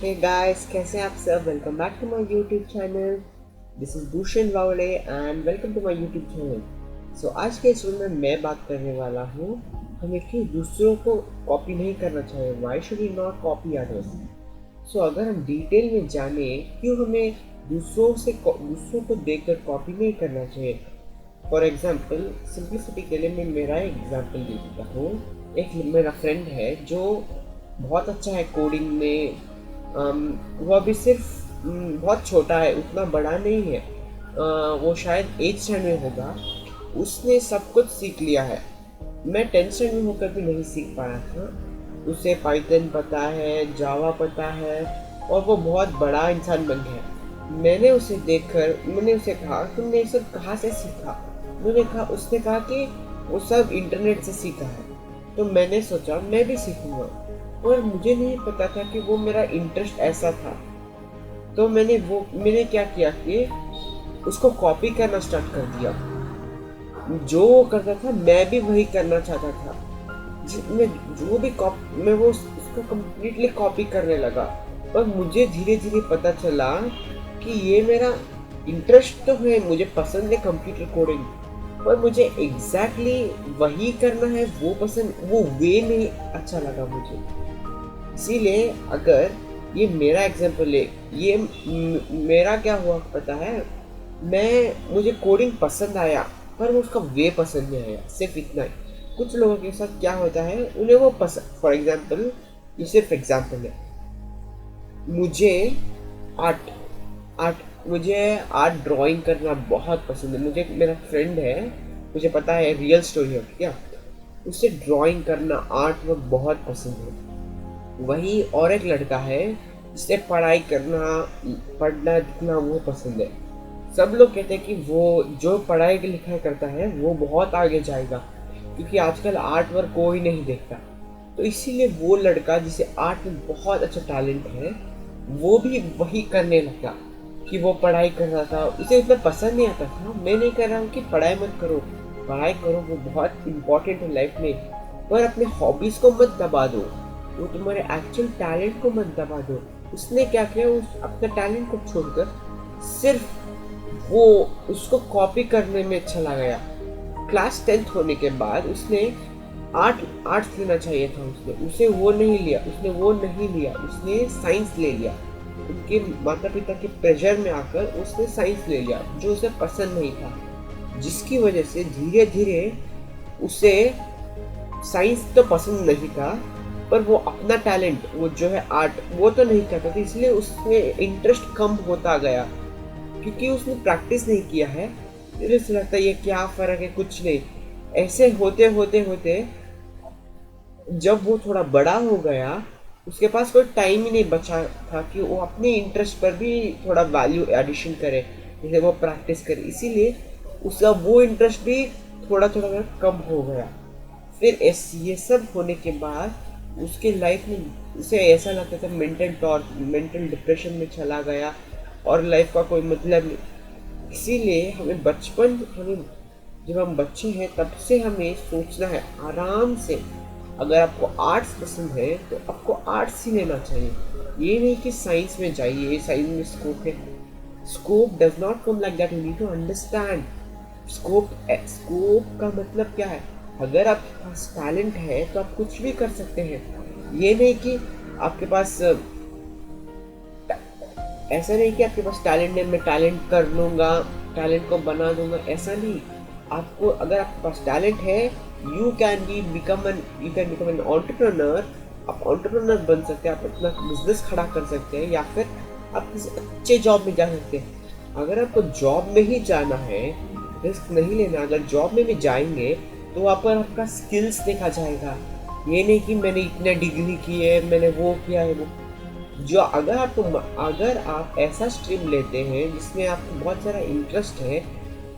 Hey guys, कैसे हैं आप सब? Welcome back to my YouTube channel. This is Bhushan Wavde and welcome to my YouTube channel. So आज के इस वीडियो में मैं बात करने वाला हूँ हमें क्यों दूसरों को कॉपी नहीं करना चाहिए। Why should we not copy others. So अगर हम डिटेल में जाने क्यों हमें दूसरों को देखकर कॉपी नहीं करना चाहिए। फॉर एग्जाम्पल, सिंप्लिसिटी के लिए मैं मेरा एग्जाम्पल दे देता हूँ। एक मेरा फ्रेंड है जो बहुत अच्छा है कोडिंग में। वो अभी सिर्फ बहुत छोटा है, उतना बड़ा नहीं है। वो शायद 8th स्टैंडर्ड में होगा। उसने सब कुछ सीख लिया है। मैं 10th स्टैंडर्ड में होकर भी नहीं सीख पाया था। उसे पाइथन पता है, जावा पता है और वो बहुत बड़ा इंसान बन गया। मैंने उसे कहा तुमने ये सब कहाँ से सीखा। उसने कहा कि वो सब इंटरनेट से सीखा है। तो मैंने सोचा मैं भी सीखूंगा, और मुझे नहीं पता था कि वो मेरा इंटरेस्ट ऐसा था। तो मैंने क्या किया कि उसको कॉपी करना स्टार्ट कर दिया। जो वो करता था मैं भी वही करना चाहता था। मैं जो भी कॉपी मैं वो उसको कम्प्लीटली कॉपी करने लगा। और मुझे धीरे धीरे पता चला कि ये मेरा इंटरेस्ट तो है, मुझे पसंद है कंप्यूटर कोडिंग, पर मुझे वही करना है, वो वे नहीं अच्छा लगा मुझे। इसीलिए अगर ये मेरा एग्जांपल है, मेरा क्या हुआ पता है। मुझे कोडिंग पसंद आया, पर वो उसका वे पसंद नहीं आया, सिर्फ इतना ही। कुछ लोगों के साथ क्या होता है, उन्हें वो पसंद, फॉर एग्जांपल, ये सिर्फ एग्जांपल है। मुझे आर्ट आर्ट मुझे आर्ट ड्राइंग करना बहुत पसंद है। मुझे मेरा फ्रेंड है, मुझे पता है, रियल स्टोरी है क्या, उसे ड्राइंग करना, आर्ट वर्क बहुत पसंद है। वही और एक लड़का है जिसे पढ़ना लिखना वो पसंद है। सब लोग कहते हैं कि वो जो पढ़ाई लिखाई करता है वो बहुत आगे जाएगा, क्योंकि आजकल आर्ट वर्क कोई नहीं देखता। तो इसीलिए वो लड़का जिसे आर्ट में बहुत अच्छा टैलेंट है, वो भी वही करने लगा। कि वो पढ़ाई कर रहा था, उसे इतना पसंद नहीं आता था। मैं नहीं कह रहा हूँ कि पढ़ाई मत करो, पढ़ाई करो, वो बहुत इम्पोर्टेंट है लाइफ में, पर अपने हॉबीज़ को मत दबा दो, वो तुम्हारे एक्चुअल टैलेंट को मत दबा दो। उसने क्या किया, उस अपने टैलेंट को छोड़कर सिर्फ वो उसको कॉपी करने में चला गया। क्लास 10th होने के बाद उसने आर्ट्स लेना चाहिए था, उसने वो नहीं लिया, उसने साइंस ले लिया। उनके माता पिता के प्रेशर में आकर उसने साइंस ले लिया, जो उसे पसंद नहीं था। जिसकी वजह से धीरे धीरे उसे साइंस तो पसंद नहीं था, पर वो अपना टैलेंट, वो जो है आर्ट, वो तो नहीं चाहता था। इसलिए उसमें इंटरेस्ट कम होता गया, क्योंकि उसने प्रैक्टिस नहीं किया है। मुझे ऐसा लगता है ये क्या फ़र्क है, कुछ नहीं। ऐसे होते होते होते जब वो थोड़ा बड़ा हो गया, उसके पास कोई टाइम ही नहीं बचा था कि वो अपने इंटरेस्ट पर भी थोड़ा वैल्यू एडिशन करे, जैसे वो प्रैक्टिस करे। इसीलिए उसका वो इंटरेस्ट भी थोड़ा थोड़ा कम हो गया। फिर ये सब होने के बाद उसके लाइफ में उसे ऐसा लगता था मेंटल डिप्रेशन में चला गया, और लाइफ का कोई मतलब नहीं। इसीलिए हमें जब हम बच्चे हैं तब से हमें सोचना है आराम से। अगर आपको आर्ट्स पसंद है तो आपको आर्ट्स ही लेना चाहिए। ये नहीं कि साइंस में जाइए, साइंस में स्कोप है। Scope does not come like that, you need to understand. Scope का मतलब क्या है। अगर आपके पास टैलेंट है तो आप कुछ भी कर सकते हैं। ये नहीं कि आपके पास ऐसा नहीं कि आपके पास टैलेंट है, मैं टैलेंट कर लूँगा, टैलेंट को बना दूंगा, ऐसा नहीं। आपको, अगर आपके पास टैलेंट है, you can become an entrepreneur. आप एंटरप्रेन्योर बन सकते हैं, आप अपना बिजनेस खड़ा कर सकते हैं, या फिर आप किसी अच्छे जॉब में जा सकते हैं। अगर आपको जॉब में ही जाना है, रिस्क नहीं लेना, अगर जॉब में भी जाएंगे तो वहाँ पर आपका स्किल्स देखा जाएगा। ये नहीं कि मैंने इतने डिग्री की है, मैंने वो किया है, वो जो अगर आप ऐसा स्ट्रीम लेते हैं जिसमें आपको बहुत सारा इंटरेस्ट है,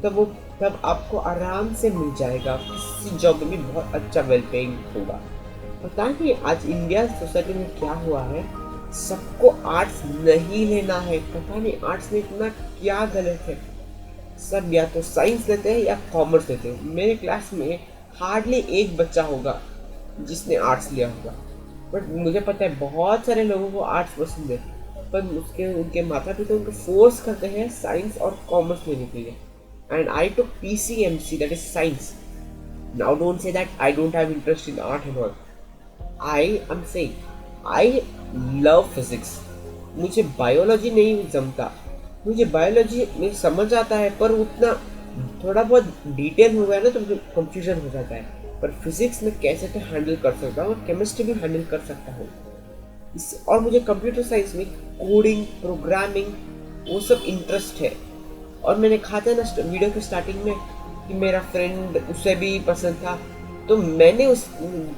तब आपको आराम से मिल जाएगा। किसी जॉब में भी बहुत अच्छा वेल पेइंग होगा। पता नहीं आज इंडिया सोसाइटी में क्या हुआ है, सबको आर्ट्स नहीं लेना है। पता नहीं आर्ट्स में इतना क्या गलत है। सब या तो साइंस लेते हैं या कॉमर्स लेते हैं। मेरे क्लास में हार्डली एक बच्चा होगा जिसने आर्ट्स लिया होगा। बट मुझे पता है बहुत सारे लोगों को आर्ट्स पसंद है, पर उसके उनके माता पिता उनको फोर्स करते हैं साइंस और कॉमर्स लेने के लिए। And I took PCMC, that is science. Now don't say that I don't have interest in art and all. I am saying I love physics. मुझे बायोलॉजी नहीं जमता, मुझे बायोलॉजी में समझ आता है, पर उतना थोड़ा बहुत डिटेल हो गया ना तो मुझे कंफ्यूजन हो जाता है। पर फिजिक्स में कैसे तो हैंडल कर सकता हूँ, और केमिस्ट्री भी हैंडल कर सकता हूँ। और मुझे कंप्यूटर साइंस में कोडिंग, प्रोग्रामिंग, वो सब इंटरेस्ट है। और मैंने कहा था ना वीडियो के स्टार्टिंग में कि मेरा फ्रेंड, उसे भी पसंद था, तो मैंने उस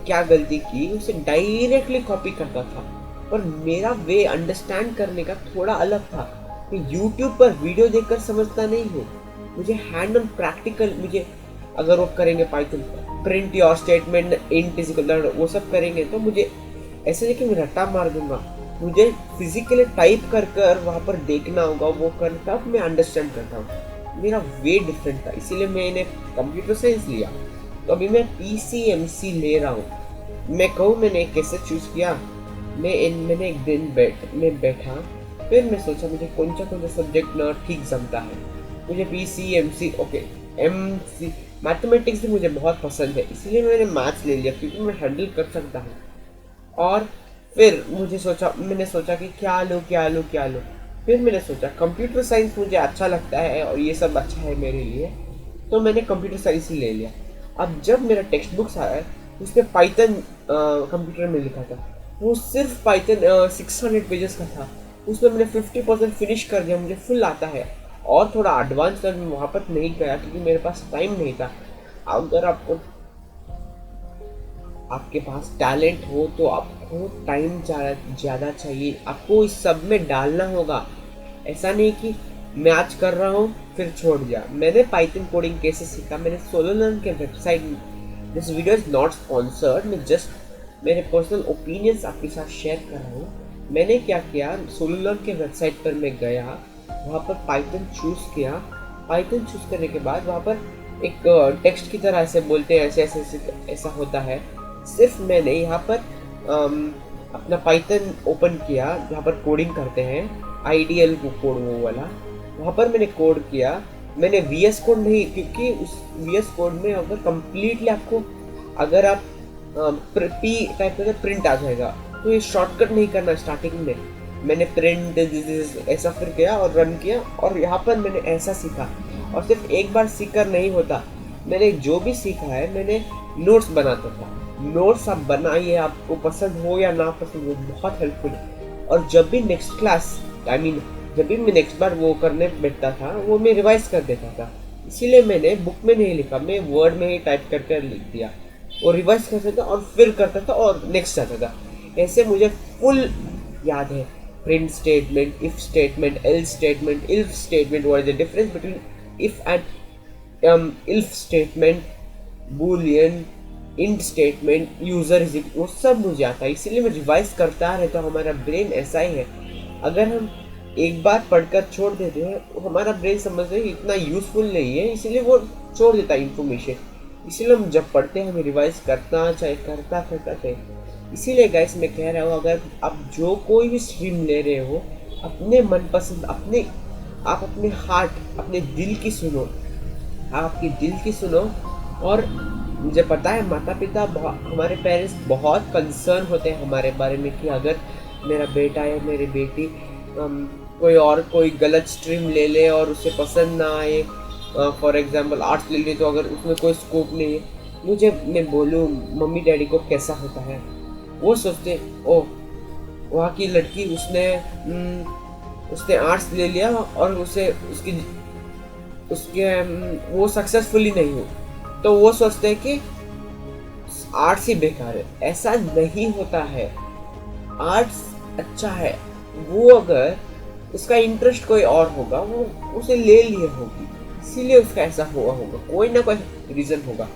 क्या गलती की, उसे डायरेक्टली कॉपी करता था। पर मेरा वे अंडरस्टैंड करने का थोड़ा अलग था। मैं यूट्यूब पर वीडियो देखकर समझता नहीं हूँ, मुझे हैंड ऑन प्रैक्टिकल, मुझे अगर वो करेंगे Python print your statement int is equal, वो सब करेंगे तो मुझे ऐसे नहीं कि मैं रट्टा मार दूंगा, मुझे फिजिकली टाइप कर कर वहाँ पर देखना होगा, वो करना, तब मैं अंडरस्टैंड करता हूँ। मेरा वे डिफरेंट था, इसीलिए मैंने कंप्यूटर साइंस लिया। तो अभी मैं PCMC ले रहा हूँ। मैं कहूँ मैंने कैसे चूज किया, मैंने एक दिन में बैठा, फिर मैं सोचा मुझे कौन सा सब्जेक्ट ना ठीक जमता है। मुझे PCMC, ओके, MC मैथमेटिक्स भी मुझे बहुत पसंद है, इसीलिए मैंने मैथ्स ले लिया क्योंकि मैं हैंडल कर सकता हूँ। और फिर मैंने सोचा कि क्या लूँ। फिर मैंने सोचा कंप्यूटर साइंस मुझे अच्छा लगता है और ये सब अच्छा है मेरे लिए, तो मैंने कंप्यूटर साइंस ही ले लिया। अब जब मेरा टेक्स्ट बुक्स आया, उसमें पाइथन कंप्यूटर में लिखा था, वो सिर्फ पाइथन 600 पेजेस का था। उसमें मैंने 50% फिनिश कर दिया, मुझे फुल आता है। और थोड़ा एडवांस तक मैं वहाँ पर नहीं गया क्योंकि मेरे पास टाइम नहीं था। अगर आपके पास टैलेंट हो तो आपको टाइम ज़्यादा चाहिए, आपको इस सब में डालना होगा। ऐसा नहीं कि मैं आज कर रहा हूँ फिर छोड़ दिया। मैंने पाइथन कोडिंग कैसे सीखा, मैंने सोलोलर्न के website, this video is not sponsored, मैं जस्ट मेरे पर्सनल ओपिनियंस आपके साथ शेयर कर रहा हूँ। मैंने क्या किया, सोलोलर्न के वेबसाइट पर मैं गया, वहाँ पर पाइथन चूज़ किया। पाइथन चूज़ करने के बाद वहाँ पर एक टेक्स्ट की तरह ऐसे बोलते हैं, ऐसा होता है। सिर्फ मैंने यहाँ पर अपना पाइथन ओपन किया जहाँ पर कोडिंग करते हैं, आइडियल कोड वो वाला, वहाँ पर मैंने कोड किया। मैंने VS कोड नहीं, क्योंकि उस VS कोड में अगर कम्प्लीटली आपको, अगर आप P टाइप करके प्रिंट आ जाएगा, तो ये शॉर्टकट नहीं करना स्टार्टिंग में। मैंने प्रिंट ऐसा फिर किया और रन किया, और यहाँ पर मैंने ऐसा सीखा। और सिर्फ एक बार सीख कर नहीं होता, मैंने जो भी सीखा है मैंने नोट्स बनाता था। नोट्स आप बनाइए, आपको पसंद हो या ना पसंद हो, बहुत हेल्पफुल है। और जब भी नेक्स्ट क्लास, जब भी मैं नेक्स्ट बार वो करने बैठता था, वो मैं रिवाइज कर देता था। इसीलिए मैंने बुक में नहीं लिखा, मैं वर्ड में ही टाइप करके लिख दिया, और रिवाइज करता था और फिर करता था और नेक्स्ट जाता था। ऐसे मुझे फुल याद है। Print statement, if statement, else statement, elif statement, what is the difference between if and elif statement, boolean, int statement, user is, वो सब मुझे आता है। इसीलिए मैं रिवाइज करता रहता हूँ। हमारा ब्रेन ऐसा ही है, अगर हम एक बार पढ़कर छोड़ देते हैं, हमारा ब्रेन समझते हैं इतना यूजफुल नहीं है, इसीलिए वो छोड़ देता है इन्फॉर्मेशन। इसीलिए हम जब पढ़ते हैं हमें रिवाइज करता थे। इसीलिए गाइस मैं कह रहा हूँ, अगर आप जो कोई भी स्ट्रीम ले रहे हो, अपने मनपसंद, आप अपने हार्ट, अपने दिल की सुनो, आपकी दिल की सुनो। और मुझे पता है माता पिता, हमारे पेरेंट्स बहुत कंसर्न होते हैं हमारे बारे में कि अगर मेरा बेटा या मेरी बेटी कोई गलत स्ट्रीम ले ले और उसे पसंद ना आए, फॉर एग्जांपल आर्ट्स ले ले, तो अगर उसमें कोई स्कोप नहीं है, मैं बोलूँ मम्मी डैडी को कैसा होता है, वो सोचते ओ वहाँ की लड़की उसने आर्ट्स ले लिया और वो सक्सेसफुली नहीं हो, तो वो सोचते हैं कि आर्ट्स ही बेकार है। ऐसा नहीं होता है, आर्ट्स अच्छा है। वो अगर उसका इंटरेस्ट कोई और होगा, वो उसे ले लिए होगी, इसीलिए उसका ऐसा हुआ होगा, कोई ना कोई रीज़न होगा।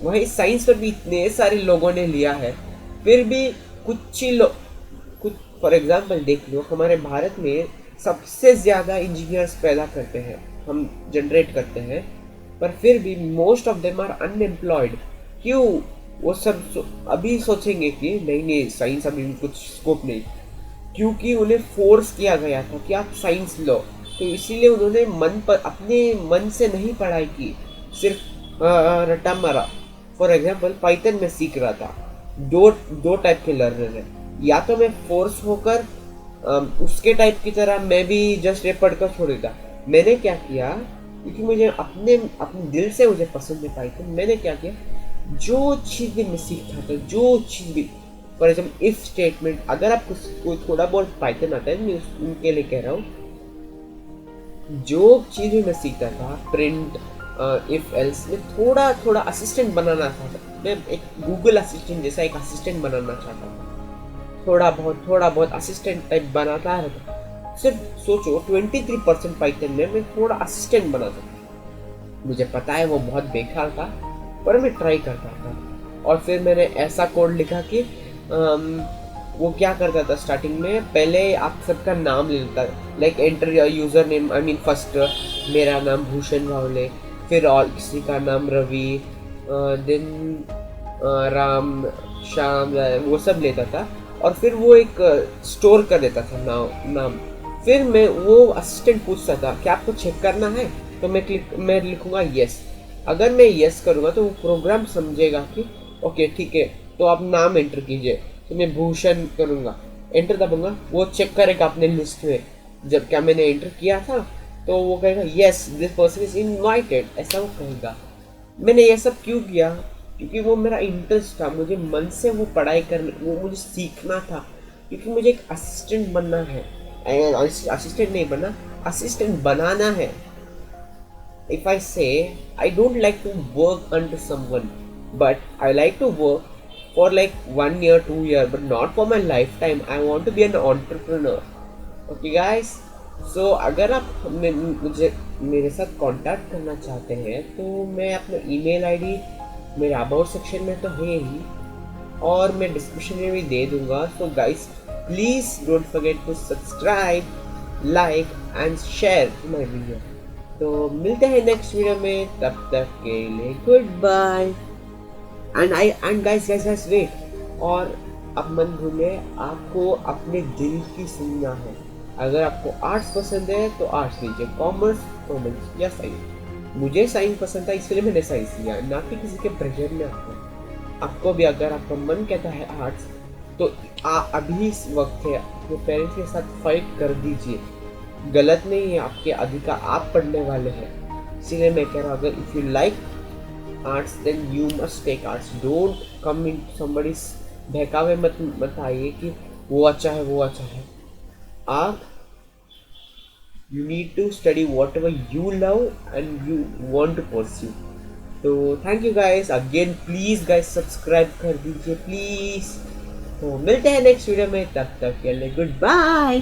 वही साइंस पर भी इतने सारे लोगों ने लिया है, फिर भी कुछ फॉर एग्जांपल देख लो, हमारे भारत में सबसे ज़्यादा इंजीनियर्स पैदा करते हैं, हम जनरेट करते हैं, पर फिर भी most of them are unemployed. क्यों? वो सब अभी सोचेंगे कि नहीं नहीं साइंस अभी भी कुछ स्कोप नहीं, क्योंकि उन्हें फोर्स किया गया था कि आप साइंस लो। तो इसीलिए उन्होंने मन पर अपने मन से नहीं पढ़ाई की, सिर्फ रट्टा मारा। फॉर एग्जाम्पल पाइथन में सीख रहा था, दो दो टाइप के लर्नर है, या तो मैं फोर्स होकर उसके टाइप की तरह मैं भी जस्ट ये पढ़कर छोड़ेगा। मैंने क्या किया, क्योंकि मुझे अपने अपने दिल से मुझे पसंद है पाइथन, मैंने क्या किया, जो चीज़ भी मैं सीखता था, जो चीज़ भी, फॉर एग्जाम्पल इफ स्टेटमेंट, अगर आपको कोई थोड़ा बहुत पाइथन आता है, मैं उनके लिए कह रहा हूँ, जो चीज़ भी मैं सीखता था, प्रिंट, इफ एल्स में थोड़ा थोड़ा असिस्टेंट बनाना चाहता था, मैं एक गूगल असिस्टेंट जैसा एक असिस्टेंट बनाना चाहता था, थोड़ा बहुत असिस्टेंट टाइप बनाता रहता। सिर्फ सोचो 23% पाइथन में मैं थोड़ा असिस्टेंट बनाता था। मुझे पता है वो बहुत बेकार था, पर मैं ट्राई करता था। और फिर मैंने ऐसा कोड लिखा कि वो क्या करता था, स्टार्टिंग में पहले आप सबका नाम ले लेता, like enter user name, I mean first मेरा नाम भूषण भावले, फिर और किसी का नाम रवि, देन राम, श्याम, वो सब लेता था। और फिर वो एक स्टोर कर देता था नाम। फिर मैं वो असिस्टेंट पूछता था कि आपको चेक करना है, तो मैं लिखूंगा यस। अगर मैं यस करूँगा तो वो प्रोग्राम समझेगा कि ओके ठीक है, तो आप नाम एंटर कीजिए। तो मैं भूषण करूँगा, एंटर दबाऊंगा, वो चेक करेगा अपने लिस्ट में जब क्या मैंने एंटर किया था, तो वो कहेगा yes this person is invited, ऐसा वो कहेगा। मैंने ये सब क्यों किया, क्योंकि वो मेरा इंटरेस्ट था, मुझे मन से वो पढ़ाई करनी, वो मुझे सीखना था, क्योंकि मुझे एक असिस्टेंट बनना है। असिस्टेंट नहीं बनना, असिस्टेंट बनाना है। If I say I don't like to work under someone, but I like to work for like 1 year, 2 year, but not for my lifetime. I want to be an entrepreneur. Okay, guys. So अगर आप मुझे मेरे साथ contact करना चाहते हैं, तो मैं अपना ईमेल आईडी मेरे अबाउट सेक्शन में तो है ही, और मैं डिस्क्रिप्शन में भी दे दूंगा। So guys please don't forget to subscribe, like and share my video. तो मिलते हैं नेक्स्ट वीडियो में, तब तक के लिए goodbye. And guys wait, और अब मन भूले, आपको अपने दिल की सुनना है। अगर आपको आर्ट्स पसंद है तो आर्ट्स लीजिए, कॉमर्स या साइंस। मुझे साइंस पसंद था, इसलिए मैंने साइंस लिया, ना कि किसी के प्रेशर में। आपको भी अगर आपका मन कहता है आर्ट्स, तो अभी इस वक्त है अपने पेरेंट्स के साथ फाइट कर दीजिए। गलत नहीं है, आपके अधिकार, आप पढ़ने वाले हैं। इसीलिए मैं कह रहा हूँ, अगर if you like arts then you must take arts. Don't come in somebody, बहकावे मत आइए कि वो अच्छा है वो अच्छा है। आप you need to study whatever you love and you want to pursue. तो thank you guys again, please guys subscribe कर दीजिए प्लीज। तो मिलते हैं नेक्स्ट वीडियो में, तब तक के लिए गुड बाय।